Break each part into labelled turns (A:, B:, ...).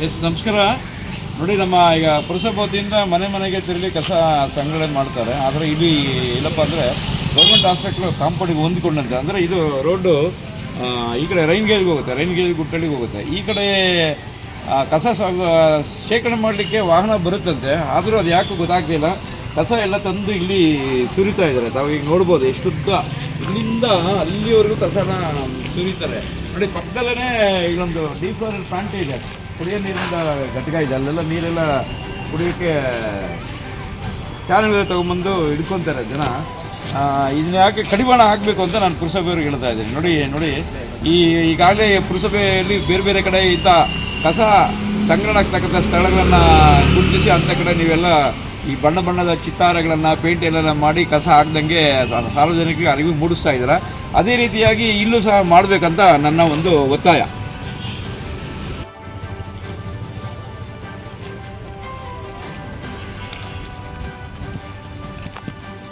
A: S ನಮಸ್ಕಾರ. ನೋಡಿ, ನಮ್ಮ ಈಗ ಪುರಸಭೆ ವತಿಯಿಂದ ಮನೆ ಮನೆಗೆ ತಿರುಗಿ ಕಸ ಸಂಗ್ರಹಣೆ ಮಾಡ್ತಾರೆ. ಆದರೆ ಇಲ್ಲಿ ಇಲ್ಲಪ್ಪ ಅಂದರೆ ಗೌರ್ಮೆಂಟ್ ಹಾಸ್ಪಿಟ್ಲು ಕಾಂಪೌಂಡಿಗೆ ಹೊಂದಿಕೊಂಡಂತೆ. ಅಂದರೆ ಇದು ರೋಡು ಈ ಕಡೆ ರೈನ್ಗೇಜ್ಗೆ ಹೋಗುತ್ತೆ, ರೈನ್ಗೇಜ್ ಗುಟ್ಟಳಿಗೆ ಹೋಗುತ್ತೆ. ಈ ಕಡೆ ಕಸ ಶೇಖರಣೆ ಮಾಡಲಿಕ್ಕೆ ವಾಹನ ಬರುತ್ತಂತೆ. ಆದರೂ ಅದು ಯಾಕೆ ಗೊತ್ತಾಗ್ತಿಲ್ಲ. ಕಸ ಎಲ್ಲ ತಂದು ಇಲ್ಲಿ ಸುರಿತಾ ಇದ್ದಾರೆ. ತಾವು ಈಗ ನೋಡ್ಬೋದು ಎಷ್ಟುದ್ದ ಇಲ್ಲಿಂದ ಅಲ್ಲಿವರೆಗೂ ಕಸನ ಸುರಿತಾರೆ. ನೋಡಿ, ಪಕ್ಕದಲ್ಲೇ ಇಲ್ಲೊಂದು ಡೀಪ್ ಫ್ಲೋರ್ ಪ್ಲಾಂಟ್ ಇದೆ, ಕುಡಿಯೋ ನೀರಿಂದ ಘಟಕ ಇದೆ. ಅಲ್ಲೆಲ್ಲ ನೀರೆಲ್ಲ ಕುಡಿಯೋಕ್ಕೆ ಕ್ಯಾನ್ಗಳು ತೊಗೊಂಬಂದು ಹಿಡ್ಕೊತಾರೆ ಜನ. ಇದನ್ನ ಯಾಕೆ ಕಡಿವಾಣ ಹಾಕಬೇಕು ಅಂತ ನಾನು ಪುರಸಭೆಯವ್ರಿಗೆ ಹೇಳ್ತಾ ಇದ್ದೀನಿ. ನೋಡಿ ಈಗಾಗಲೇ ಪುರಸಭೆಯಲ್ಲಿ ಬೇರೆ ಬೇರೆ ಕಡೆ ಇಂಥ ಕಸ ಸಂಗ್ರಹಣೆ ಆಗ್ತಕ್ಕಂಥ ಸ್ಥಳಗಳನ್ನು ಗುರುತಿಸಿ ಅಂಥ ಕಡೆ ನೀವೆಲ್ಲ ಈ ಬಣ್ಣ ಬಣ್ಣದ ಚಿತ್ತಾರಗಳನ್ನು ಪೇಂಟ್ ಎಲ್ಲ ಮಾಡಿ ಕಸ ಹಾಕ್ದಂಗೆ ಸಾರ್ವಜನಿಕರಿಗೆ ಅರಿವು ಮೂಡಿಸ್ತಾ ಇದ್ದಾರೆ. ಅದೇ ರೀತಿಯಾಗಿ ಇಲ್ಲೂ ಸಹ ಮಾಡಬೇಕಂತ ನನ್ನ ಒಂದು ಒತ್ತಾಯ.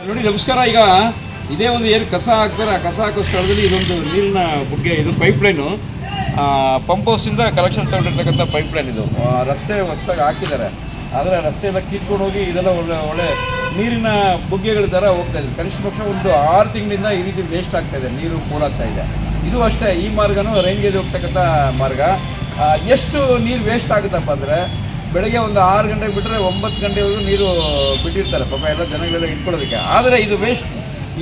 A: ನೋಡಿ ನಮಸ್ಕಾರ. ಈಗ ಇದೇ ಒಂದು ಏನು ಕಸ ಹಾಕ್ತಾರೆ, ಆ ಕಸ ಹಾಕೋ ಸ್ಥಳದಲ್ಲಿ ಇದೊಂದು ನೀರಿನ ಬುಗ್ಗೆ, ಇದು ಪೈಪ್ಲೈನು, ಪಂಪ್ ಹೌಸಿಂದ ಕಲೆಕ್ಷನ್ ತಗೊಂಡಿರ್ತಕ್ಕಂಥ ಪೈಪ್ಲೈನ್. ಇದು ರಸ್ತೆ ಹೊಸದಾಗಿ ಹಾಕಿದ್ದಾರೆ. ಆದರೆ ರಸ್ತೆ ಎಲ್ಲ ಕಿತ್ಕೊಂಡು ಹೋಗಿ ಇದೆಲ್ಲ ಒಳ್ಳೆ ನೀರಿನ ಬುಗ್ಗೆಗಳ ಥರ ಹೋಗ್ತಾ ಇದೆ. ಕನಿಷ್ಠ ಪಕ್ಷ ಒಂದು 6 ತಿಂಗಳಿಂದ ಈ ರೀತಿ ವೇಸ್ಟ್ ಆಗ್ತಾಯಿದೆ, ನೀರು ಕೂಡಾಗ್ತಾ ಇದೆ. ಇದು ಅಷ್ಟೇ, ಈ ಮಾರ್ಗನೂ ರೈನ್ಗೇಜ್ ಹೋಗ್ತಕ್ಕಂಥ ಮಾರ್ಗ. ಎಷ್ಟು ನೀರು ವೇಸ್ಟ್ ಆಗುತ್ತಪ್ಪ ಅಂದರೆ, ಬೆಳಗ್ಗೆ ಒಂದು 6 ಗಂಟೆಗೆ ಬಿಟ್ಟರೆ 9 ಗಂಟೆವರೆಗೂ ನೀರು ಬಿಟ್ಟಿರ್ತಾರೆ ಪಾಪ ಎಲ್ಲ ಜನಗಳೆಲ್ಲ ಇಟ್ಕೊಳ್ಳೋದಕ್ಕೆ. ಆದರೆ ಇದು ವೇಸ್ಟ್,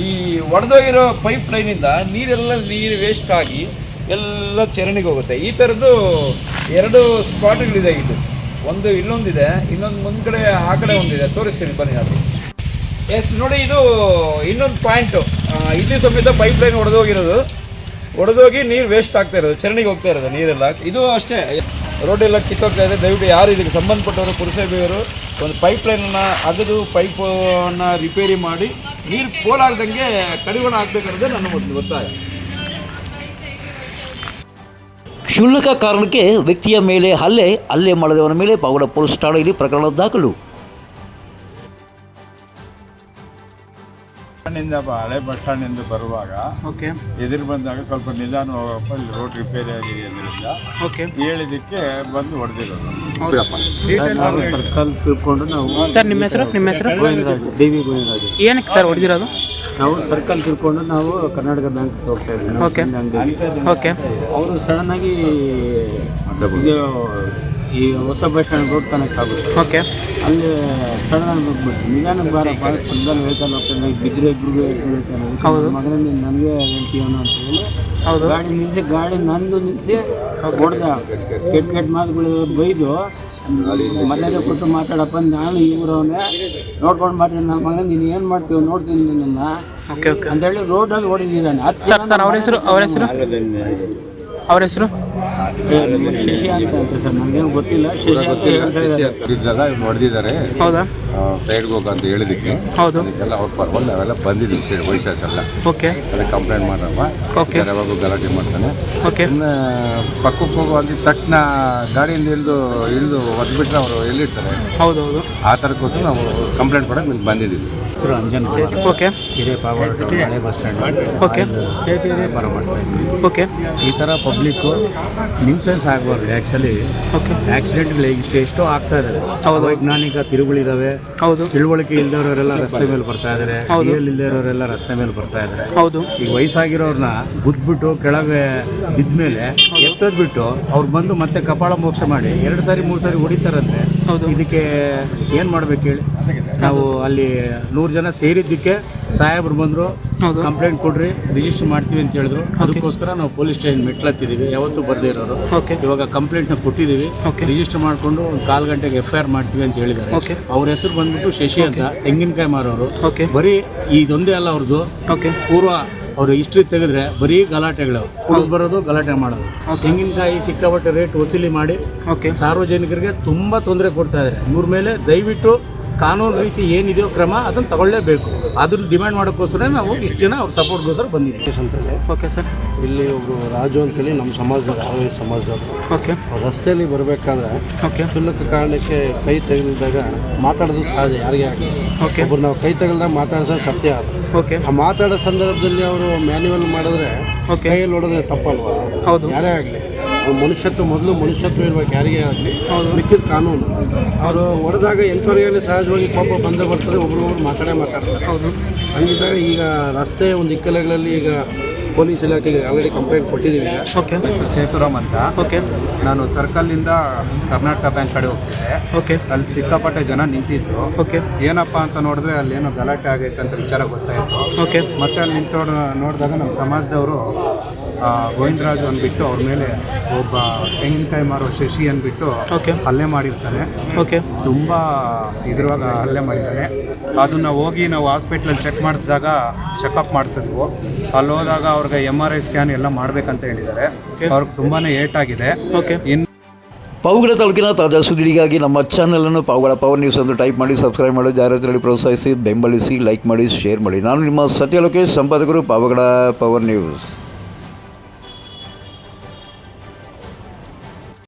A: ಈ ಒಡೆದೋಗಿರೋ ಪೈಪ್ ಲೈನಿಂದ ನೀರು ವೇಸ್ಟ್ ಆಗಿ ಎಲ್ಲ ಚರಂಡಿಗೆ ಹೋಗುತ್ತೆ. ಈ ಥರದ್ದು 2 ಸ್ಪಾಟ್ಗಳಿದೆ. ಇದು ಒಂದು ಇಲ್ಲೊಂದಿದೆ, ಇನ್ನೊಂದು ಮುಂದ್ಗಡೆ ಆ ಕಡೆ ಒಂದಿದೆ, ತೋರಿಸ್ತೀನಿ ಬನ್ನಿ ಅದು. ಎಸ್ ನೋಡಿ, ಇದು ಇನ್ನೊಂದು ಪಾಯಿಂಟು. ಇಲ್ಲಿ ಸಮೇತ ಪೈಪ್ ಲೈನ್ ಒಡೆದೋಗಿ ನೀರು ವೇಸ್ಟ್ ಆಗ್ತಾ ಇರೋದು, ಚರಂಡಿಗೆ ಹೋಗ್ತಾ ಇರೋದು ನೀರೆಲ್ಲ. ಇದು ಅಷ್ಟೇ, ರೋಡೆಲ್ಲ ಕಿತ್ತೋಗ್ತಾ ಇದೆ. ದಯವಿಟ್ಟು ಯಾರು ಇದಕ್ಕೆ ಸಂಬಂಧಪಟ್ಟವರು ಪುರಸಭೆಯವರು ಒಂದು ಪೈಪ್ಲೈನನ್ನು ಅಗದು ಪೈಪನ್ನು ರಿಪೇರಿ ಮಾಡಿ ನೀರು ಪೋಲಾಗ್ದಂಗೆ ಕಡಿವಾಣ ಹಾಕಬೇಕನ್ನೋದೇ ನನ್ನ ಒಂದು ಒತ್ತಾಯ.
B: ಕ್ಷುಲ್ಲಕ ಕಾರಣಕ್ಕೆ ವ್ಯಕ್ತಿಯ ಮೇಲೆ ಹಲ್ಲೆ ಮಾಡದವನ ಮೇಲೆ ಪಾವಗಡ ಪೊಲೀಸ್ ಠಾಣೆಯಲ್ಲಿ ಪ್ರಕರಣ ದಾಖಲು.
C: ಹಳೆ ಬಸ್ ಸ್ಟ್ಯಾಂಡಿಂದ ಬರುವಾಗ ಎದುರು ಬಂದಾಗ ಸ್ವಲ್ಪ ನಿಧಾನ ಹೋಗಪ್ಪ, ಇಲ್ಲಿ ರೋಡ್ ರಿಪೇರಿ ಆಗಿದೆ ಅದರಿಂದ ಹೇಳಿದ್ದಕ್ಕೆ ಬಂದು ಹೊಡೆದಿರೋದು. ಸರ್ಕಲ್ ತಿಳ್ಕೊಂಡು ನಾವು
D: ಸರ್, ನಿಮ್ಮ ಹೆಸರು
C: ಗೋವಿಂದರಾಜು, ಡಿ.ವಿ. ಗೋವಿಂದರಾಜು.
D: ಏನಕ್ಕೆ ಸರ್ ಹೊಡೆದಿರೋದು?
C: ನಾವು ಸರ್ಕಲ್ ತಿಳ್ಕೊಂಡು ನಾವು ಕರ್ನಾಟಕ ಬ್ಯಾಂಕ್ ಹೋಗ್ತಾ ಇದ್ದೀವಿ. ಅವರು ಸಡನ್ ಆಗಿ ಈ ಹೊಸ ಬಸ್ ಸ್ಟ್ಯಾಂಡ್ ರೋಡ್ ಕನೆಕ್ಟ್ ಆಗುತ್ತೆ. ಅಲ್ಲಿ ಸಡನ್ ಆಗಿ ಹೋಗ್ಬಿಟ್ಟು ನಿಧಾನ ಬಾರಪ್ಪ, ಪಕ್ಕದಲ್ಲಿ ಹೇಳ್ತಾನೆ ಹೋಗ್ತಾನೆ, ಬಿದ್ದರೆ ಇಬ್ಬರು ಹೇಳ್ತಾನೆ, ಮಗನೇ ನನಗೆ ಹೇಳ್ತೀವನು ಅಂತ ಹೇಳಿ ಗಾಡಿ ನಂದು ನಿಲ್ಲಿಸಿ ಹೊಡೆದ. ಕೆಟ್ಟ ಮಾತುಗಳು ಬೈದು ಮರ್ಯಾದೆ ಕೊಟ್ಟು ಮಾತಾಡಪ್ಪ, ನಾನು ಇವರವನ್ನೇ ನೋಡ್ಕೊಂಡು ಮಾತಾಡಿ, ನನ್ನ ಮಗನ ನೀನು ಏನು ಮಾಡ್ತೀವಿ ನೋಡ್ತೀನಿ ನನ್ನ ಅಂತ ಹೇಳಿ ರೋಡಲ್ಲಿ ಹೊಡಿದಿದ್ದಾನೆ.
D: ಅವ್ರ ಹೆಸರು
C: ಶಶಿ ಅಂತ ಸರ್, ನನಗೇನು ಗೊತ್ತಿಲ್ಲ. ಶಶಿ ಅಂತ ಹೊಡೆದಿದ್ದಾರೆ.
D: ಹೌದಾ?
C: ಸೈಡ್ಗೆ ಹೋಗಂತ ಹೇಳಿದಕ್ಕೆ ಅದಕ್ಕೆಲ್ಲ ಅವೆಲ್ಲ ಬಂದಿದ್ದೀವಿ ಸೈಡ್ ವೈಸಸ್ ಎಲ್ಲ. ಅದಕ್ಕೆ ಕಂಪ್ಲೇಂಟ್ ಮಾಡಪ್ಪ, ಯಾವಾಗೂ ಗಲಾಟೆ ಮಾಡ್ತಾನೆ. ಇನ್ನು ಪಕ್ಕಕ್ಕೆ ಹೋಗೋ ಅಂದಿದ ತಕ್ಷಣ ಗಾಡಿಯಿಂದ ಇಳಿದು ಒದ್ಬಿಟ್ರೆ ಅವರು ಎಲ್ಲಿರ್ತಾರೆ.
D: ಹೌದೌದು,
C: ಆ ಥರಕ್ಕೋಸ್ಕರ ನಾವು ಕಂಪ್ಲೇಂಟ್ ಕೊಡೋಕೆ ಇಲ್ಲಿ ಬಂದಿದ್ದೀವಿ.
E: ಹೆಸರು ಅಂಜನ್ ಹಿರೇ ಪಾವಗಡ ಹಳೆ ಬಸ್ ಸ್ಟ್ಯಾಂಡ್ ಸ್ಟೇಟ್ ಏರಿಯಾ ಬರಮಾಡ್ತಾ ಇದ್ವಿ. ಈ ಥರ ಪಬ್ಲಿಕ್ಕು ನ್ಯೂಸೆನ್ಸ್ ಆಗಬಾರ್ದು. ಆ್ಯಕ್ಚುಲಿ ಆಕ್ಸಿಡೆಂಟ್ಗಳು ಎಷ್ಟೋ ಆಗ್ತಾ ಇದ್ದಾರೆ. ವೈಜ್ಞಾನಿಕ ತಿರುಗಳಿದ್ದಾವೆ, ತಿಳುವಳಿಕೆ ಇಲ್ದವರೆಲ್ಲ ರಸ್ತೆ ಮೇಲೆ ಬರ್ತಾ ಇದ್ದಾರೆ, ಇಲ್ಲದೆ ಇರೋರೆಲ್ಲ ರಸ್ತೆ ಮೇಲೆ ಬರ್ತಾ ಇದ್ದಾರೆ. ಈಗ ವಯಸ್ಸಾಗಿರೋರನ್ನ ಗುದ್ಬಿಟ್ಟು ಕೆಳಗೆ ಬಿದ್ಮೇಲೆ ಎತ್ತದ್ಬಿಟ್ಟು ಅವ್ರು ಬಂದು ಮತ್ತೆ ಕಪಾಳ ಮೋಕ್ಷ ಮಾಡಿ 2 ಸಾರಿ 3 ಸಾರಿ ಹೊಡಿತಾರಂತೆ. ಇದಕ್ಕೆ ಏನು ಮಾಡ್ಬೇಕು ಹೇಳಿ? ನಾವು ಅಲ್ಲಿ 100 ಜನ ಸೇರಿದ್ದಕ್ಕೆ ಸಾಹೇಬ್ರು ಬಂದರು, ಕಂಪ್ಲೇಂಟ್ ಕೊಡ್ರಿ, ರಿಜಿಸ್ಟರ್ ಮಾಡ್ತೀವಿ ಅಂತ ಹೇಳಿದ್ರು. ಅದಕ್ಕೋಸ್ಕರ ನಾವು ಪೊಲೀಸ್ ಸ್ಟೇಷನ್ ಮೆಟ್ಲತ್ತಿದ್ದೀವಿ, ಯಾವತ್ತೂ ಬರದೇ ಇರೋರು. ಇವಾಗ ಕಂಪ್ಲೇಂಟ್ನ ಕೊಟ್ಟಿದ್ದೀವಿ, ರಿಜಿಸ್ಟರ್ ಮಾಡಿಕೊಂಡು ಒಂದು 1/4 ಗಂಟೆಗೆ FIR ಮಾಡ್ತೀವಿ ಅಂತ ಹೇಳಿದ್ದಾರೆ. ಅವ್ರ ಹೆಸರು ಬಂದ್ಬಿಟ್ಟು ಶಶಿ ಅಂತ, ತೆಂಗಿನಕಾಯಿ ಮಾರೋರು. ಬರೀ ಇದೊಂದೇ ಅಲ್ಲ ಅವ್ರದ್ದು, ಪೂರ್ವ ಅವ್ರ ಹಿಸ್ಟ್ರಿ ತೆಗೆದ್ರೆ ಬರೀ ಗಲಾಟೆಗಳು, ಕುಡಿದು ಬರೋದು, ಗಲಾಟೆ ಮಾಡೋದು. ತೆಂಗಿನಕಾಯಿ ಸಿಕ್ಕಾಪಟ್ಟೆ ರೇಟ್ ವಸೂಲಿ ಮಾಡಿ ಸಾರ್ವಜನಿಕರಿಗೆ ತುಂಬ ತೊಂದರೆ ಕೊಡ್ತಾ ಇದ್ದಾರೆ. ಇವ್ರ ಮೇಲೆ ದಯವಿಟ್ಟು ಕಾನೂನು ರೀತಿ ಏನಿದೆಯೋ ಕ್ರಮ ಅದನ್ನು ತಗೊಳ್ಳೇಬೇಕು. ಅದ್ರ ಡಿಮ್ಯಾಂಡ್ ಮಾಡೋಕ್ಕೋಸ್ಕರ ನಾವು ಇಷ್ಟು ಜನ ಅವ್ರ ಸಪೋರ್ಟ್ಗೋಸ್ಕರ ಬಂದಿದ್ದೀವಿ.
D: ಸರ್,
E: ಇಲ್ಲಿ ಒಬ್ಬರು ರಾಜು ಅಂತೇಳಿ ನಮ್ಮ ಸಮಾಜದವರು ರಸ್ತೆಯಲ್ಲಿ ಬರಬೇಕಾದ್ರೆ ಕ್ಷುಲ್ಲಕ ಕಾರಣಕ್ಕೆ ಕೈ ತೆಗೆದಾಗ ಮಾತಾಡೋದು ಸಹಜ, ಯಾರಿಗೆ ಆಗಲಿ. ಒಬ್ಬರು ನಾವು ಕೈ ತೆಗೆದಾಗ ಮಾತಾಡಿದ್ರೆ ಸತ್ಯ ಅದು. ಆ ಮಾತಾಡೋ ಸಂದರ್ಭದಲ್ಲಿ ಅವರು ಮ್ಯಾನ್ಯುವಲ್ ಮಾಡಿದ್ರೆ ಕೈಯಲ್ಲಿ ಹೊಡೋದ್ರೆ ತಪ್ಪಲ್ವಾ?
D: ಹೌದು,
E: ಯಾರೇ ಆಗಲಿ.
F: ಮನುಷ್ಯತ್ವ ಇರ್ಬೇಕು ಯಾರಿಗೇ ಆಗಲಿ, ಮಿಕ್ಕಿದ ಕಾನೂನು. ಅವರು ಹೊಡೆದಾಗ ಎಂಥವ್ರಿಗೇನೆ ಸಹಜವಾಗಿ ಕೋಪ ಬಂದೇ ಬರ್ತದೆ, ಒಬ್ರೊಬ್ರು ಮಾತಾಡ್ತಾರೆ.
D: ಹೌದು.
F: ಹಂಗಿದ್ದಾಗ ಈಗ ರಸ್ತೆ ಒಂದು ಇಕ್ಕೆಲಗಳಲ್ಲಿ ಈಗ ಪೊಲೀಸ್ ಇಲಾಖೆಗೆ ಆಲ್ರೆಡಿ ಕಂಪ್ಲೇಂಟ್ ಕೊಟ್ಟಿದ್ದೀವಿ.
D: ಓಕೆ.
E: ಸೇತುರಾಮ್ ಅಂತ.
D: ಓಕೆ.
E: ನಾನು ಸರ್ಕಲ್ನಿಂದ ಕರ್ನಾಟಕ ಬ್ಯಾಂಕ್ ಕಡೆ ಹೋಗ್ತಿದ್ದೆ.
D: ಓಕೆ.
E: ಅಲ್ಲಿ ಸಿಕ್ಕಾಪಟ್ಟೆ ಜನ ನಿಂತಿದ್ರು.
D: ಓಕೆ.
E: ಏನಪ್ಪ ಅಂತ ನೋಡಿದ್ರೆ ಅಲ್ಲೇನೋ ಗಲಾಟೆ ಆಗೈತೆ ಅಂತ ವಿಚಾರ ಗೊತ್ತಾಯಿತು.
D: ಓಕೆ.
E: ಮತ್ತೆ ಅಲ್ಲಿ ನೋಡಿದಾಗ ನಮ್ಮ ಸಮಾಜದವರು ಗೋವಿಂದರಾಜು ಅಂದ್ಬಿಟ್ಟು ಅವ್ರ ಮೇಲೆ ಒಬ್ಬ ತೆಂಗಿನಕಾಯಿ ಮಾರೋ ಶಶಿ ಅಂದ್ಬಿಟ್ಟು
D: ಓಕೆ.
E: ಹಲ್ಲೆ ಮಾಡಿರ್ತಾರೆ.
D: ಓಕೆ.
E: ತುಂಬ ಇದ್ರವಾಗ ಹಲ್ಲೆ ಮಾಡಿದ್ದಾರೆ. ಅದನ್ನು ಹೋಗಿ ನಾವು ಹಾಸ್ಪಿಟ್ಲಲ್ಲಿ ಚೆಕಪ್ ಮಾಡಿಸಿದ್ವು. ಅಲ್ಲಿ ಹೋದಾಗ ಅವ್ರಿಗೆ MRI ಸ್ಕ್ಯಾನ್ ಎಲ್ಲ ಮಾಡಬೇಕಂತ ಹೇಳಿದ್ದಾರೆ. ಅವ್ರಿಗೆ ತುಂಬಾ ಏಟಾಗಿದೆ.
D: ಓಕೆ.
B: ಪಾವಗಡ ತಾಲೂಕಿನ ತಾಜಾ ಸುದ್ದಿಗಳಿಗಾಗಿ ನಮ್ಮ ಚಾನಲನ್ನು ಪಾವಗಡ ಪವರ್ ನ್ಯೂಸ್ ಎಂದು ಟೈಪ್ ಮಾಡಿ, ಸಬ್ಸ್ಕ್ರೈಬ್ ಮಾಡಿ, ಜಾಹೀರಾತಿನಲ್ಲಿ ಪ್ರೋತ್ಸಾಹಿಸಿ, ಬೆಂಬಲಿಸಿ, ಲೈಕ್ ಮಾಡಿ, ಶೇರ್ ಮಾಡಿ. ನಾನು ನಿಮ್ಮ ಸತ್ಯ ಲೋಕೇಶ್, ಸಂಪಾದಕರು, ಪಾವಗಡ ಪವರ್ ನ್ಯೂಸ್.